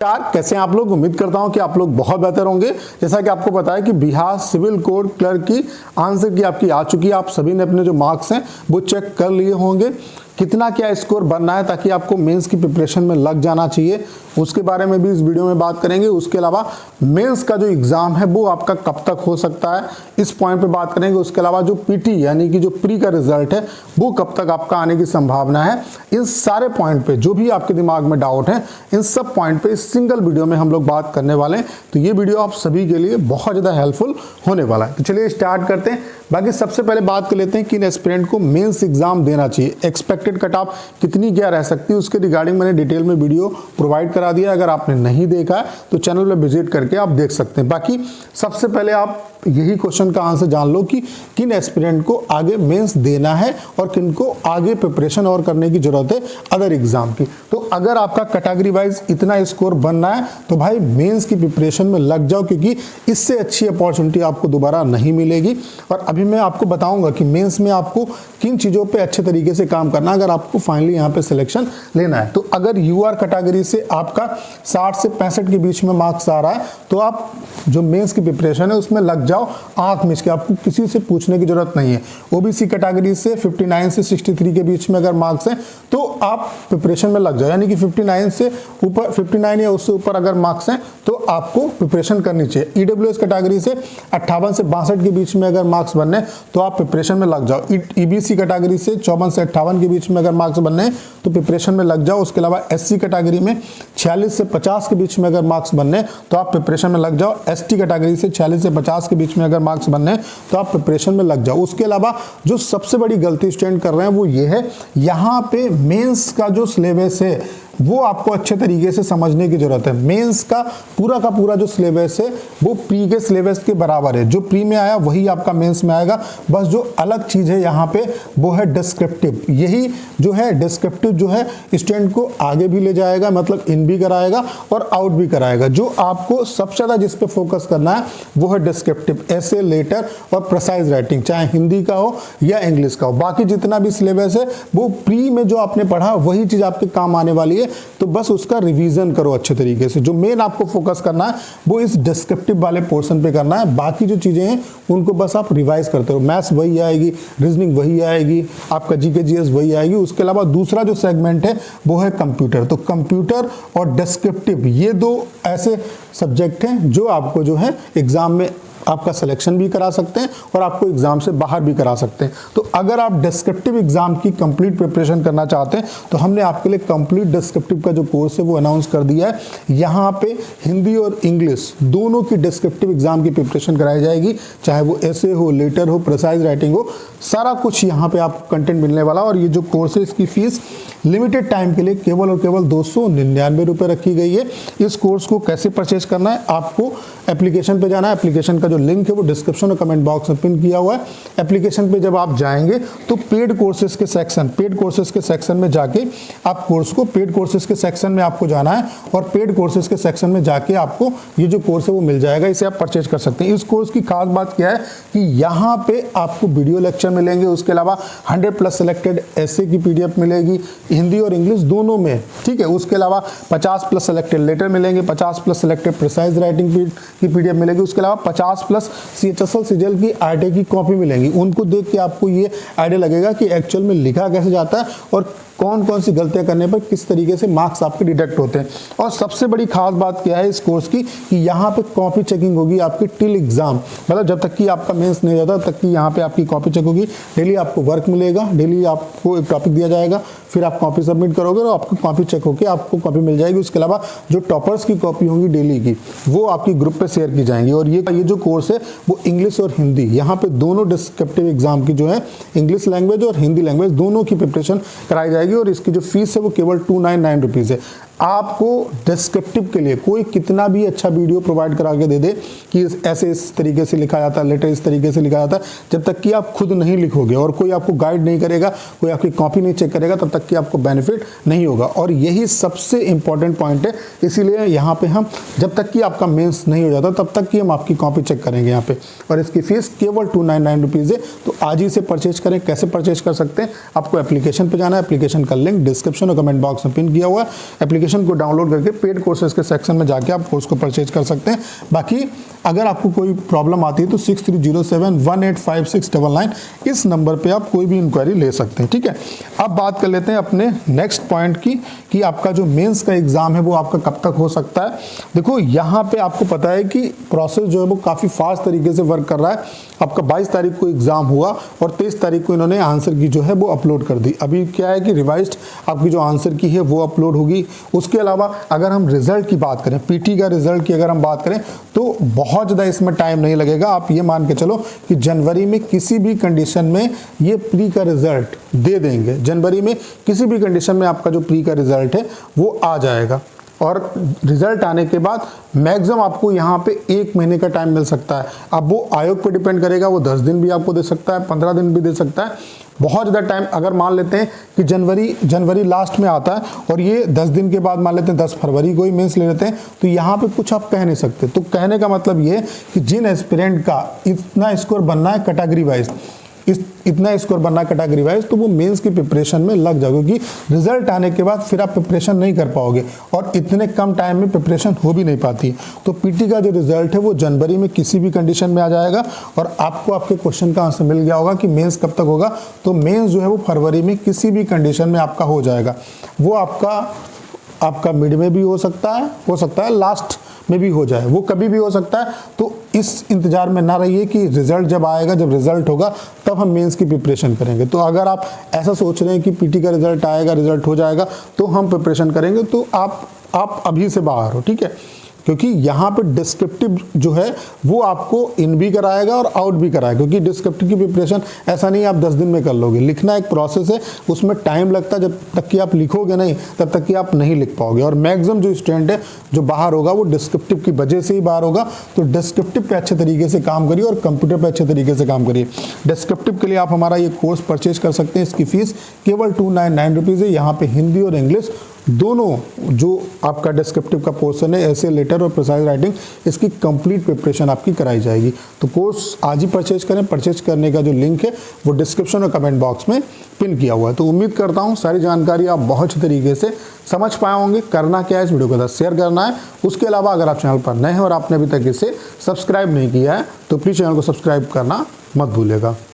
नमस्कार, कैसे हैं आप लोग। उम्मीद करता हूं कि आप लोग बहुत बेहतर होंगे। जैसा कि आपको पता है कि बिहार सिविल कोड क्लर्क की आंसर की आपकी आ चुकी है। आप सभी ने अपने जो मार्क्स हैं वो चेक कर लिए होंगे। कितना क्या स्कोर बनना है ताकि आपको मेंस की प्रिपरेशन में लग जाना चाहिए, उसके बारे में भी इस वीडियो में बात करेंगे। उसके अलावा मेंस का जो एग्जाम है वो आपका कब तक हो सकता है, इस पॉइंट पे बात करेंगे। उसके अलावा जो पीटी यानी कि जो प्री का रिजल्ट है वो कब तक आपका आने की संभावना है, इन सारे पॉइंट पे जो भी आपके दिमाग में डाउट है, इन सब पॉइंट पे इस सिंगल वीडियो में हम लोग बात करने वाले हैं। तो ये वीडियो आप सभी के लिए बहुत ज़्यादा हेल्पफुल होने वाला है। तो चलिए स्टार्ट करते हैं। बाकी सबसे पहले बात कर लेते हैं कि एस्पिरेंट को मेंस एग्जाम देना चाहिए, एक्सपेक्टेड कट ऑफ कितनी क्या रह सकती है, उसके रिगार्डिंग मैंने डिटेल में वीडियो प्रोवाइड करा दिया है। अगर आपने नहीं देखा है तो चैनल पर विजिट करके आप देख सकते हैं। बाकी सबसे पहले आप यही क्वेश्चन का आंसर जान लो कि किन एस्पिरेंट को आगे मेंस देना है और किन को आगे प्रिपरेशन और करने की जरूरत है अदर एग्जाम की। तो अगर आपका कैटेगरी वाइज इतना स्कोर बनना है तो भाई मेंस की प्रिपरेशन में लग जाओ, क्योंकि इससे अच्छी अपॉर्चुनिटी आपको दोबारा नहीं मिलेगी। और अभी मैं आपको बताऊंगा कि मेंस में आपको किन चीज़ों पे अच्छे तरीके से काम करना है अगर आपको फाइनली यहाँ पे सिलेक्शन लेना है। तो अगर यूआर कैटेगरी से आपका 60 से 65 के बीच में मार्क्स आ रहा है तो आप जो मेंस की प्रिपरेशन है उसमें लग जाओ आंख मिच के, आपको किसी से पूछने की जरूरत नहीं है। ओबीसी कैटेगरी से 59 से 63 के बीच में अगर मार्क्स हैं तो आप प्रिपरेशन में लग जाओ, यानी कि 59 से ऊपर, 59 या उससे ऊपर अगर मार्क्स हैं तो आपको प्रिपरेशन करनी चाहिए। ईडब्ल्यूएस कैटेगरी से 58 से 62 के बीच में अगर मार्क्स बनने तो आप प्रिपरेशन में लग जाओ। ईबीसी कैटेगरी से 54 से 58 के बीच में अगर मार्क्स बनने तो प्रिपरेशन में लग जाओ। उसके अलावा एससी कैटेगरी में 46 से 50 के बीच में अगर मार्क्स बनने तो आप प्रिपरेशन में लग जाओ। एसटी कैटेगरी से 46 से 50 के बीच में अगर मार्क्स बनने तो आप प्रिपरेशन में लग जाओ। उसके अलावा जो सबसे बड़ी गलती स्टूडेंट कर रहे हैं वो ये है, यहाँ पे मेंस का जो सिलेबस है वो आपको अच्छे तरीके से समझने की जरूरत है। मेंस का पूरा जो सिलेबस है वो प्री के सिलेबस के बराबर है। जो प्री में आया वही आपका मेंस में आएगा। बस जो अलग चीज है यहाँ पे वो है डिस्क्रिप्टिव। यही जो है डिस्क्रिप्टिव जो है स्टूडेंट को आगे भी ले जाएगा, मतलब इन भी कराएगा और आउट भी कराएगा। जो आपको सबसे ज्यादा जिस पे फोकस करना है वो है डिस्क्रिप्टिव, ऐसे, लेटर और प्रिसाइज राइटिंग, चाहे हिंदी का हो या इंग्लिश का हो। बाकी जितना भी सिलेबस है वो प्री में जो आपने पढ़ा वही चीज आपके काम आने वाली है। तो बस उसका रिवीजन करो अच्छे तरीके से। जो मेन आपको फोकस करना है वो इस डिस्क्रिप्टिव वाले पोर्शन पे करना है। बाकी जो चीजें हैं उनको बस आप रिवाइज करते हो। मैथ्स वही आएगी, रीजनिंग वही आएगी, आपका जीके जीएस वही आएगी। उसके अलावा दूसरा जो सेगमेंट है वो है कंप्यूटर। तो कंप्यूटर और डिस्क्रिप्टिव ये दो ऐसे सब्जेक्ट हैं जो आपको जो है एग्जाम में आपका सिलेक्शन भी करा सकते हैं और आपको एग्जाम से बाहर भी करा सकते हैं। तो अगर आप डिस्क्रिप्टिव एग्जाम की कंप्लीट प्रिपरेशन करना चाहते हैं तो हमने आपके लिए कंप्लीट डिस्क्रिप्टिव का जो कोर्स है वो अनाउंस कर दिया है। यहाँ पे हिंदी और इंग्लिश दोनों की डिस्क्रिप्टिव एग्जाम की प्रिपरेशन कराई जाएगी, चाहे वो ऐसे हो, लेटर हो, प्रिसाइज राइटिंग हो, सारा कुछ यहाँ पे आपको कंटेंट मिलने वाला। और ये जो कोर्स है इसकी फीस लिमिटेड टाइम के लिए केवल और केवल 299 रुपये रखी गई है। इस कोर्स को कैसे परचेज करना है, आपको एप्लीकेशन पे जाना है। एप्लीकेशन का जो लिंक है वो डिस्क्रिप्शन और कमेंट बॉक्स में पिन किया हुआ है। एप्लीकेशन पे जब आप जाएंगे तो पेड कोर्सेज के सेक्शन में जाके आप कोर्स को, पेड कोर्सेज के सेक्शन में आपको जाना है और पेड कोर्सेज के सेक्शन में जाके आपको ये जो कोर्स है वो मिल जाएगा। इसे आप परचेज कर सकते हैं। इस कोर्स की खास बात क्या है कि यहाँ पे आपको वीडियो लेक्चर मिलेंगे। उसके अलावा 100+ सिलेक्टेड ऐसे की पीडीएफ मिलेगी, हिंदी और इंग्लिश दोनों में, ठीक है। उसके अलावा 50+ सिलेक्टेड लेटर मिलेंगे, 50+ सिलेक्टेड प्रिसाइज राइटिंग की पीडीएफ मिलेगी। उसके अलावा 50+ CHSL सीजीएल की आरटीआई की कॉपी मिलेंगी। उनको देख के आपको ये आइडिया लगेगा कि एक्चुअल में लिखा कैसे जाता है और कौन कौन सी गलतियां करने पर किस तरीके से मार्क्स आपके डिडक्ट होते हैं। और सबसे बड़ी खास बात क्या है इस कोर्स की कि यहाँ पे कॉपी चेकिंग होगी आपकी टिल एग्जाम, मतलब जब तक कि आपका मेंस नहीं जाता तब तक कि यहाँ पे आपकी कॉपी चेक होगी। डेली आपको वर्क मिलेगा, डेली आपको एक टॉपिक दिया जाएगा, फिर आप कॉपी सबमिट करोगे और आपको कॉपी चेक होकर आपको कॉपी मिल जाएगी। उसके अलावा जो टॉपर्स की कॉपी होंगी डेली की वो आपकी ग्रुप पे शेयर की जाएंगी। और ये जो कोर्स है वो इंग्लिश और हिंदी, यहाँ पे दोनों डिस्क्रिप्टिव एग्जाम की जो है इंग्लिश लैंग्वेज और हिंदी लैंग्वेज दोनों की प्रिपरेशन कराई जाएगी। और इसकी जो फीस है वो केवल 299 रुपीज़ है। आपको डिस्क्रिप्टिव के लिए कोई कितना भी अच्छा वीडियो प्रोवाइड करा के दे दे कि ऐसे इस तरीके से लिखा जाता है, लेटर इस तरीके से लिखा जाता है, जब तक कि आप खुद नहीं लिखोगे और कोई आपको गाइड नहीं करेगा, कोई आपकी कॉपी नहीं चेक करेगा, तब तक कि आपको बेनिफिट नहीं होगा। और यही सबसे इंपॉर्टेंट पॉइंट है। इसीलिए यहाँ पे हम जब तक कि आपका मेंस नहीं हो जाता तब तक कि हम आपकी कॉपी चेक करेंगे यहाँ पे। और इसकी फीस केवल 299 रुपीज़ है। तो आज ही से परचेज करें। कैसे परचेज कर सकते हैं, आपको एप्लीकेशन पर जाना है। एप्लीकेशन का लिंक डिस्क्रिप्शन और कमेंट बॉक्स में पिन किया हुआ है। एप्लीकेशन एप्लीकेशन को डाउनलोड करके पेड कोर्सेज के सेक्शन में जाके आप कोर्स को परचेज कर सकते हैं। बाकी अगर आपको कोई प्रॉब्लम आती है तो 6307185699 इस नंबर पे आप कोई भी इंक्वायरी ले सकते हैं, ठीक है। अब बात कर लेते हैं अपने नेक्स्ट पॉइंट की कि आपका जो मेंस का एग्जाम है वो आपका कब तक हो सकता है। देखो यहाँ पे आपको पता है कि प्रोसेस जो है वो काफ़ी फास्ट तरीके से वर्क कर रहा है। आपका 22 तारीख को एग्जाम हुआ और 23 तारीख को इन्होंने आंसर की जो है वो अपलोड कर दी। अभी क्या है कि रिवाइज्ड आपकी जो आंसर की है वो अपलोड होगी। उसके अलावा अगर हम रिजल्ट की बात करें, पीटी का रिजल्ट की अगर हम बात करें तो बहुत ज़्यादा इसमें टाइम नहीं लगेगा। आप ये मान के चलो कि जनवरी में किसी भी कंडीशन में ये प्री का रिजल्ट दे देंगे। जनवरी में किसी भी कंडीशन में आपका जो प्री का रिजल्ट है वो आ जाएगा और रिजल्ट आने के बाद मैक्सिमम आपको यहाँ पे 1 महीने का टाइम मिल सकता है। अब वो आयोग पे डिपेंड करेगा, वो 10 दिन भी आपको दे सकता है, 15 दिन भी दे सकता है। बहुत ज़्यादा टाइम अगर मान लेते हैं कि जनवरी लास्ट में आता है और ये 10 दिन के बाद मान लेते हैं 10 फरवरी को ही मेंस ले लेते हैं, तो यहाँ पे कुछ आप कह नहीं सकते। तो कहने का मतलब ये है कि जिन एस्पिरेंट का इतना स्कोर बनना है कैटेगरी वाइज, इतना स्कोर बनना कैटेगरी वाइज, तो वो मेंस की प्रिपरेशन में लग जाओगे क्योंकि रिजल्ट आने के बाद फिर आप प्रिपरेशन नहीं कर पाओगे और इतने कम टाइम में प्रिपरेशन हो भी नहीं पाती। तो पीटी का जो रिजल्ट है वो जनवरी में किसी भी कंडीशन में आ जाएगा और आपको आपके क्वेश्चन का आंसर मिल गया होगा कि मेंस कब तक होगा। तो मेंस जो है वो फरवरी में किसी भी कंडीशन में आपका हो जाएगा। वो आपका मिड में भी हो सकता है लास्ट में भी हो जाए, वो कभी भी हो सकता है। तो इस इंतजार में ना रहिए कि रिजल्ट जब आएगा, जब रिजल्ट होगा तब हम मेंस की प्रिपरेशन करेंगे। तो अगर आप ऐसा सोच रहे हैं कि पीटी का रिजल्ट आएगा, रिजल्ट हो जाएगा तो हम प्रिपरेशन करेंगे, तो आप अभी से बाहर हो, ठीक है। क्योंकि यहाँ पे डिस्क्रिप्टिव जो है वो आपको इन भी कराएगा और आउट भी कराएगा। क्योंकि डिस्क्रिप्टिव की प्रिपरेशन ऐसा नहीं आप 10 दिन में कर लोगे, लिखना एक प्रोसेस है, उसमें टाइम लगता है। जब तक कि आप लिखोगे नहीं तब तक कि आप नहीं लिख पाओगे। और मैक्सिमम जो स्टूडेंट है जो बाहर होगा वो डिस्क्रिप्टिव की वजह से ही बाहर होगा। तो डिस्क्रिप्टिव पे अच्छे तरीके से काम करिए और कंप्यूटर पे अच्छे तरीके से काम करिए। डिस्क्रिप्टिव के लिए आप हमारा ये कोर्स परचेज कर सकते हैं। इसकी फीस केवल 299 रुपीज़ है। यहाँ पे हिंदी और इंग्लिश दोनों जो आपका डिस्क्रिप्टिव का पोर्शन है, ऐसे लेटर और प्रिसाइज राइटिंग, इसकी कंप्लीट प्रिपरेशन आपकी कराई जाएगी। तो कोर्स आज ही परचेज करें। परचेज करने का जो लिंक है वो डिस्क्रिप्शन और कमेंट बॉक्स में पिन किया हुआ है। तो उम्मीद करता हूँ सारी जानकारी आप बहुत अच्छे तरीके से समझ पाए होंगे। करना क्या है, इस वीडियो को शेयर करना है। उसके अलावा अगर आप चैनल पर नए हैं और आपने अभी तक इसे सब्सक्राइब नहीं किया है तो प्लीज़ चैनल को सब्सक्राइब करना मत भूलिएगा।